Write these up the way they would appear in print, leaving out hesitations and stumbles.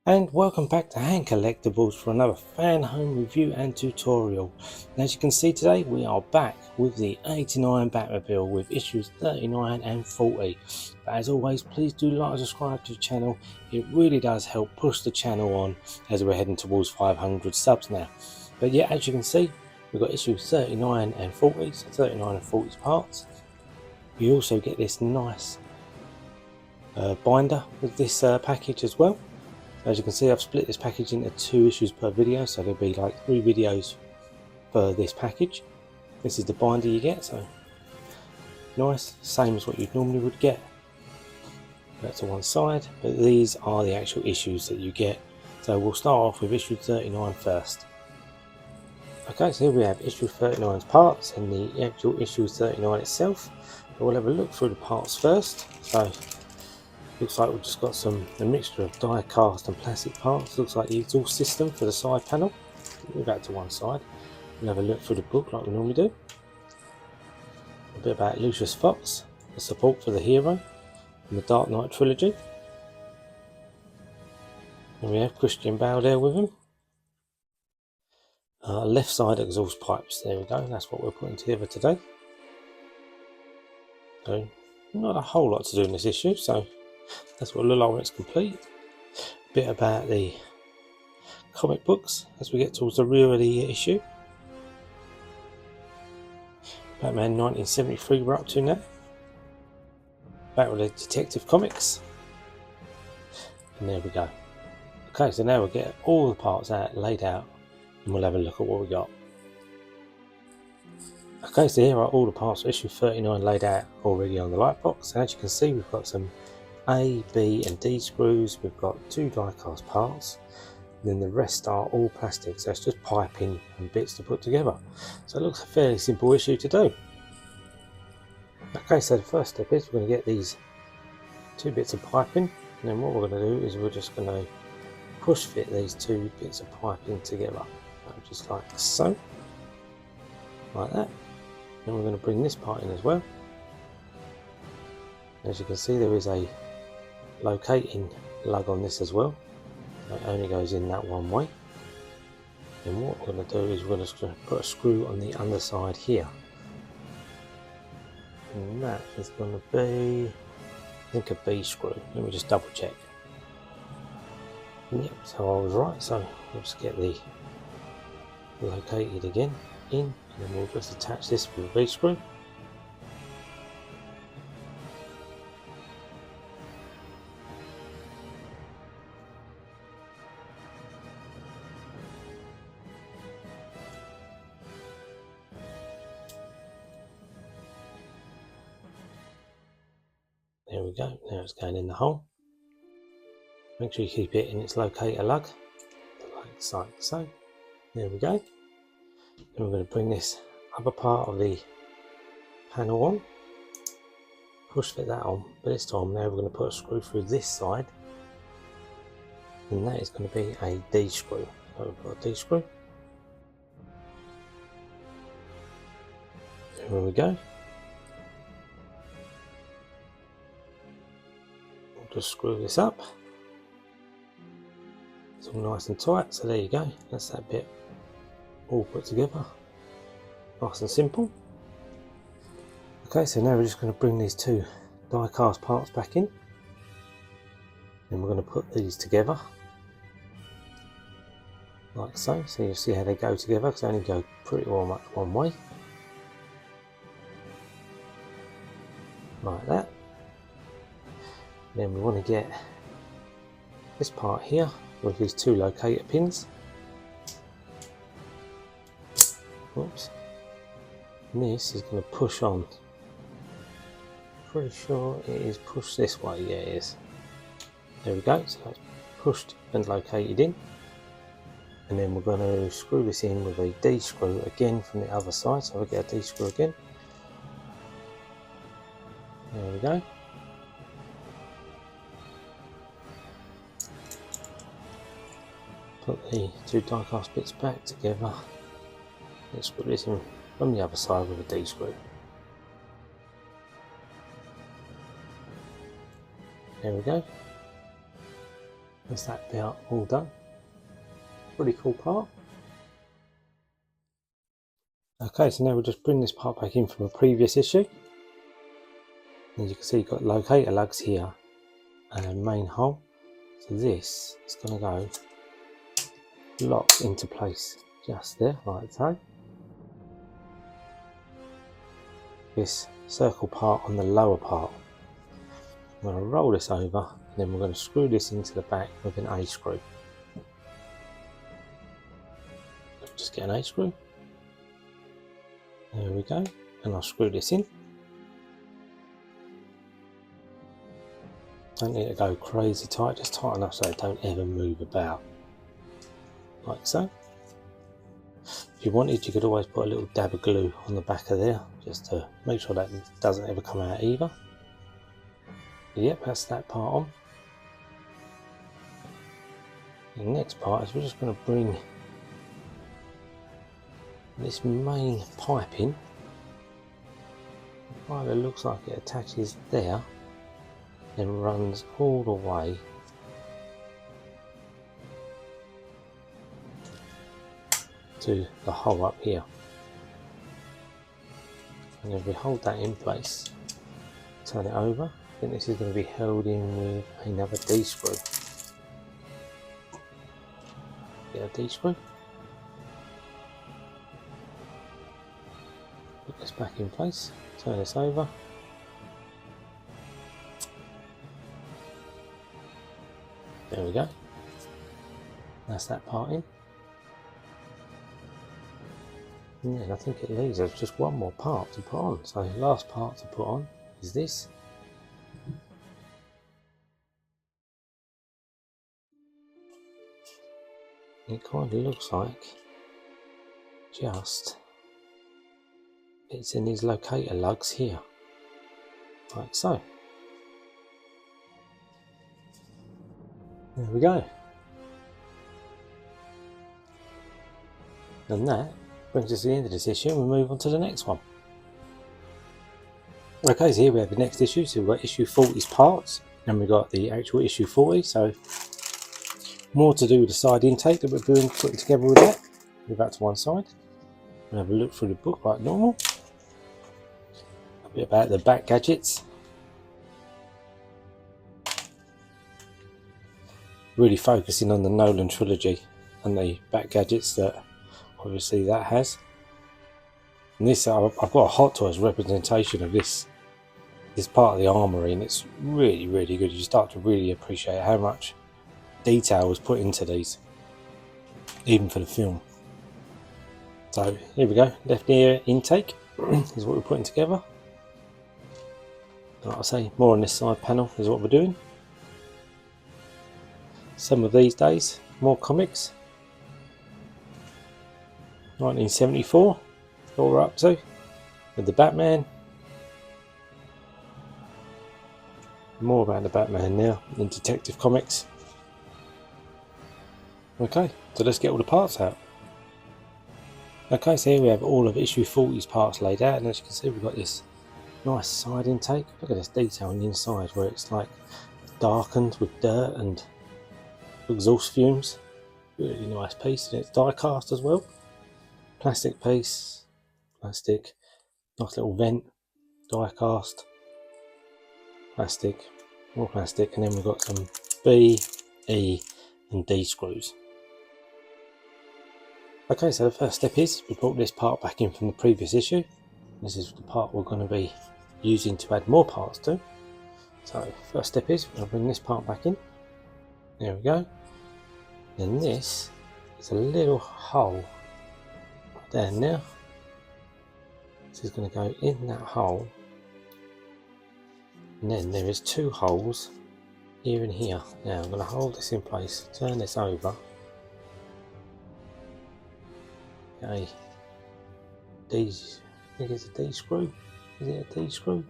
And welcome back to Hand Collectibles for another Fanhome review and tutorial. And as you can see today, we are back with the 89 Batmobile with issues 39 and 40. But as always, please do like and subscribe to the channel. It really does help push the channel on as we're heading towards 500 subs now. But yeah, as you can see, we've got issues 39 and 40, so 39 and 40 parts. You also get this nice binder with this package as well. As you can see, I've split this package into 2 issues per video, so there'll be like 3 videos for this package. This is the binder you get, so nice, same as what you normally would get. That's to one side, but these are the actual issues that you get. So we'll start off with issue 39 first. Okay, so here we have issue 39's parts and the actual issue 39 itself. But we'll have a look through the parts first. So looks like we've just got a mixture of die cast and plastic parts. Looks like the exhaust system for the side panel. Move that to one side. We'll have a look through the book like we normally do. A bit about Lucius Fox, the support for the hero in the Dark Knight trilogy. And we have Christian Bale there with him. Left side exhaust pipes, there we go, that's what we're putting together today. So not a whole lot to do in this issue, so that's what it'll look like when it's complete. A bit about the comic books as we get towards the rear of the issue. Batman 1973 we're up to now. Back with the Detective Comics. And there we go. Okay, so now we'll get all the parts out, laid out, and we'll have a look at what we got. Okay, so here are all the parts for issue 39 laid out already on the light box. And as you can see, we've got some A, B and D screws, we've got 2 die cast parts, and then the rest are all plastic, so it's just piping and bits to put together. So it looks a fairly simple issue to do. Okay, so the first step is we're going to get these 2 bits of piping, and then what we're going to do is we're just going to push fit these 2 bits of piping together, just like so, like that. Then we're going to bring this part in as well. As you can see, there is a locating lug on this as well. It only goes in that one way. And what we're going to do is we're just going to put a screw on the underside here. And that is going to be, I think, a B screw. Let me just double check. Yep, so I was right. So we'll just get the located again in, and then we'll just attach this with a B screw. There we go, now it's going in the hole. Make sure you keep it in its locator lug, like so. There we go. Then we're going to bring this upper part of the panel on, push fit that on, but this time now we're going to put a screw through this side, and that is going to be a D screw. So we've got a D screw. There we go. Just screw this up. It's all nice and tight, so there you go, that's that bit all put together, nice and simple. Okay, so now we're just going to bring these 2 die cast parts back in, and we're going to put these together like so. So you'll see how they go together, because they only go pretty well much one way, like that. Then we want to get this part here with these 2 locator pins. Oops. And this is going to push on pretty sure it is pushed this way. Yeah, it is. There we go. So it's pushed and located in. And then we're going to screw this in with a D screw again from the other side. So we get a D screw again. There we go. Put the two die cast bits back together. Let's screw this in from the other side with a D screw. There we go. That's that bit all done. Pretty cool part. Okay, so now we'll just bring this part back in from a previous issue. As you can see, you've got locator lugs here and a main hole. So this is going to go lock into place just there, like so. This circle part on the lower part. I'm going to roll this over and then we're going to screw this into the back with an A screw. Just get an A screw. There we go. And I'll screw this in. Don't need to go crazy tight, just tight enough so it don't ever move about. Like so. If you wanted, you could always put a little dab of glue on the back of there, just to make sure that doesn't ever come out either. Yep, that's that part on. The next part is we're just going to bring this main pipe in. It either looks like it attaches there, then runs all the way to the hole up here. And if we hold that in place, turn it over, then this is going to be held in with another D screw. Get a D screw. Put this back in place, turn this over. There we go. That's that part in. Yeah, and I think it leaves us just one more part to put on. So the last part to put on is this. It kind of looks like just it's in these locator lugs here, like so. There we go. And that brings us to the end of this issue and we move on to the next one. Okay, so here we have the next issue. So we've got issue 40's parts and we've got the actual issue 40. So more to do with the side intake that we're putting together with that. Move that to one side and have a look through the book like normal. A bit about the back gadgets. Really focusing on the Nolan trilogy and the back gadgets that obviously that has. And this, I've got a Hot Toys representation of this part of the armoury, and it's really, really good. You start to really appreciate how much detail was put into these, even for the film. So here we go, left ear intake is what we're putting together. Like I say, more on this side panel is what we're doing. Some of these days, more comics. 1974, what we're up to with the Batman. More about the Batman now in Detective Comics. Okay, so let's get all the parts out. Okay, so here we have all of issue 40's parts laid out, and as you can see, we've got this nice side intake. Look at this detail on the inside where it's like darkened with dirt and exhaust fumes. Really nice piece, and it's die cast as well. Plastic piece, plastic, nice little vent, die cast, plastic, more plastic, and then we've got some B, E and D screws. Okay, so the first step is we brought this part back in from the previous issue. This is the part we're going to be using to add more parts to. So first step is we're going to bring this part back in. There we go. Then this is a little hole right there now. This is going to go in that hole And then there is 2 holes here and here. Now I'm going to hold this in place, turn this over. Okay, I think it's a D screw. Is it a D screw?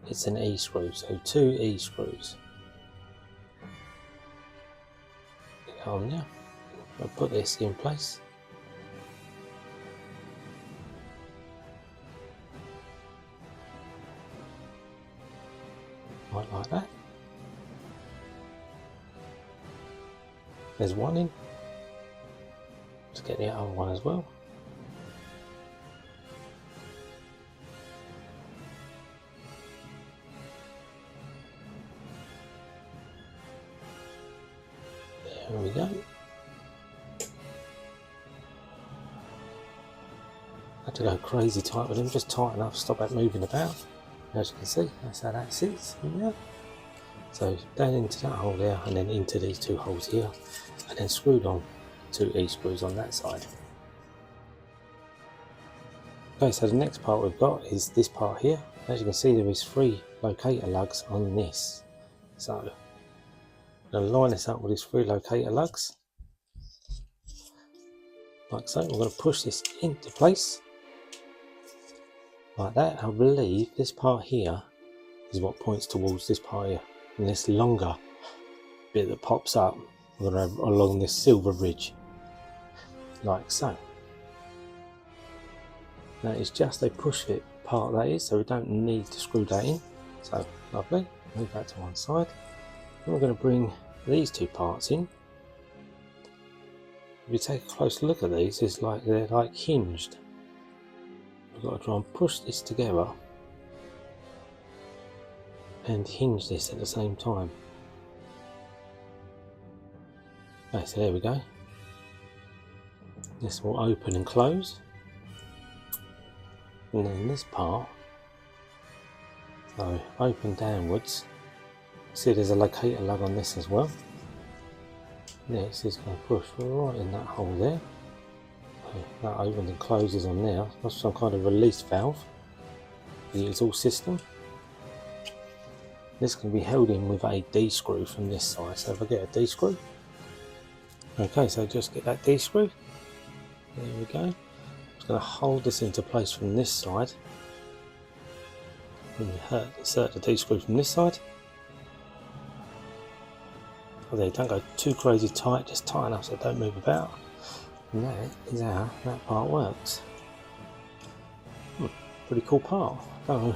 It's an E screw, so 2 E screws. Get on there. I'll put this in place. Right, like that. There's one in. Let's get the other one as well. There we go. Had to go crazy tight with them, just tight enough, stop that moving about. As you can see, that's how that sits in there. So down into that hole there, and then into these 2 holes here, and then screwed on 2 E screws on that side. Okay, so the next part we've got is this part here. As you can see, there is 3 locator lugs on this. So I'm going to line this up with these 3 locator lugs, like so. We're going to push this into place, like that. I believe this part here is what points towards this part here, and this longer bit that pops up, we're going to have along this silver ridge, like so. That is just a push fit part, that is, so we don't need to screw that in. So lovely, move that to one side. And we're going to bring these 2 parts in. If you take a close look at these, it's like they're like hinged. We've got to try and push this together and hinge this at the same time. Okay, so there we go. This will open and close. And then this part, so open downwards. See, there's a locator lug on this as well. This is going to push right in that hole there. Okay, that opens and closes on there. That's some kind of release valve for the exhaust system. This can be held in with a D screw from this side. So if I get a D screw, okay, so just get that D screw. There we go. I'm just going to hold this into place from this side. When you insert the D screw from this side. Okay, don't go too crazy tight, just tight enough so it don't move about. And that is how that part works. Pretty cool part. Oh,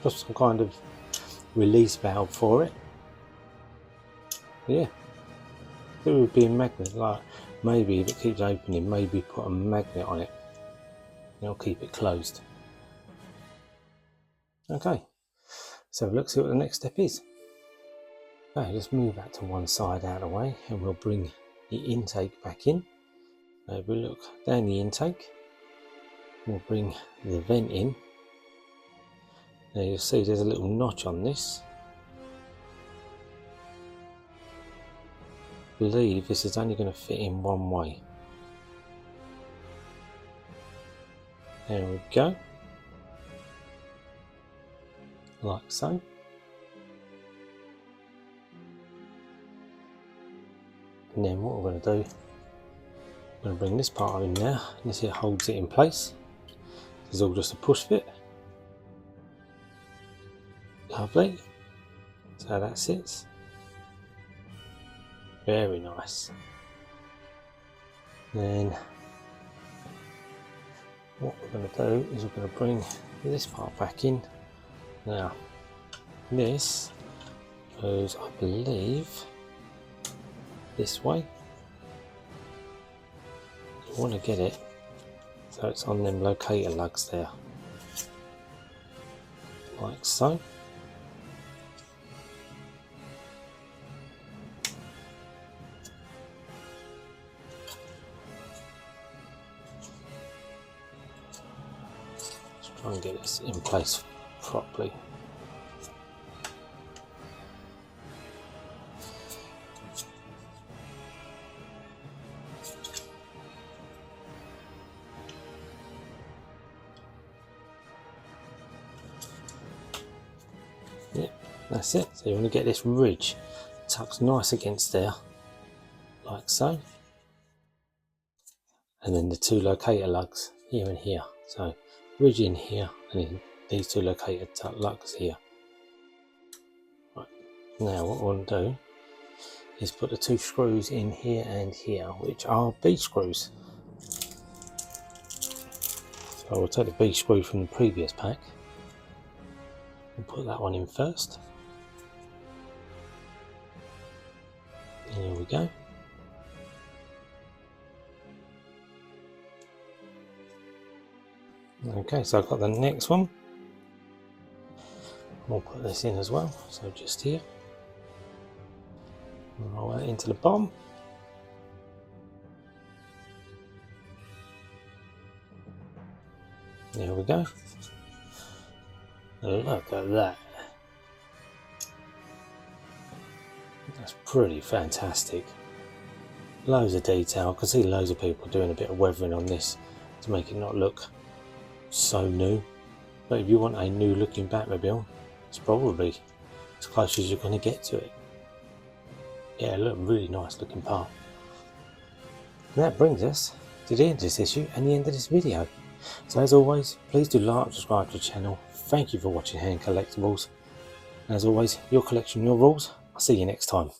just some kind of release valve for it. Yeah, it would be a magnet, like maybe if it keeps opening, maybe put a magnet on it. It'll keep it closed. Okay, so let's see what the next step is. Okay, just move that to one side out of the way, and we'll bring the intake back in. Now if we look down the intake, we'll bring the vent in. Now you'll see there's a little notch on this. I believe this is only going to fit in one way. There we go. Like so. And then what we're going to do, we're going to bring this part in now. This here holds it in place. This is all just a push fit. Lovely. So that sits. Very nice. Then what we're going to do is we're going to bring this part back in. Now this goes, I believe, this way. You want to get it so it's on them locator lugs there, like so. Let's try and get this in place properly. Yep, That's it. So you want to get this ridge tucked nice against there, like so. And then the two locator lugs here and here. So ridge in here, and then these two locator lugs here. Right. Now what I want to do is put the two screws in here and here, which are B screws. So I will take the B screw from the previous pack and put that one in first. And here we go. Okay, so I've got the next one. We'll put this in as well, so just here. Roll that into the bottom. There we go. Look at that. That's pretty fantastic. Loads of detail. I can see loads of people doing a bit of weathering on this to make it not look so new. But if you want a new looking Batmobile, it's probably as close as you're going to get to it. Yeah, look, really nice looking part. And that brings us to the end of this issue and the end of this video. So as always, please do like and subscribe to the channel. Thank you for watching Hand Collectibles. As always, your collection, your rules. I'll see you next time.